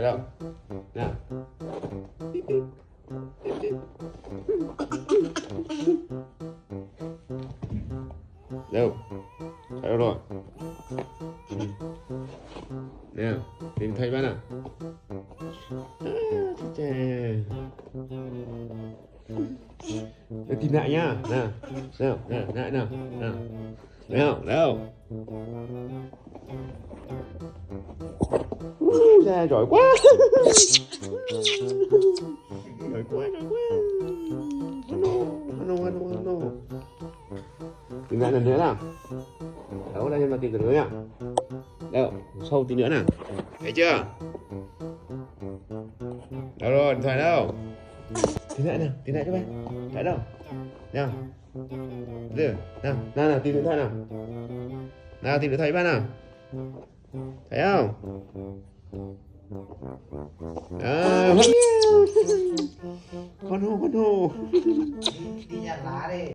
Thấy đâu? Nào. Đâu? Thấy đâu rồi? Nào, tìm thấy bạn à? Chà. Để tìm lại nhá. Nào, nào, nào, lại nào, nào. Nào, đâu? Giời, giỏi quá. Giỏi quá, giỏi quá. Hello. Tìm lại lần nữa nào. Đâu đây em mà tìm lần nữa nào. Đâu, sâu tí nữa nào. Thấy chưa? Đâu rồi, điện thoại đâu? Tìm lại nào, tìm lại cho bạn. Tại đâu? Nào. Được, nào, tìm điện thoại nào. Nào, tìm điện thoại bạn nào. Thấy không? Con hô. Đi nhặt lá đi.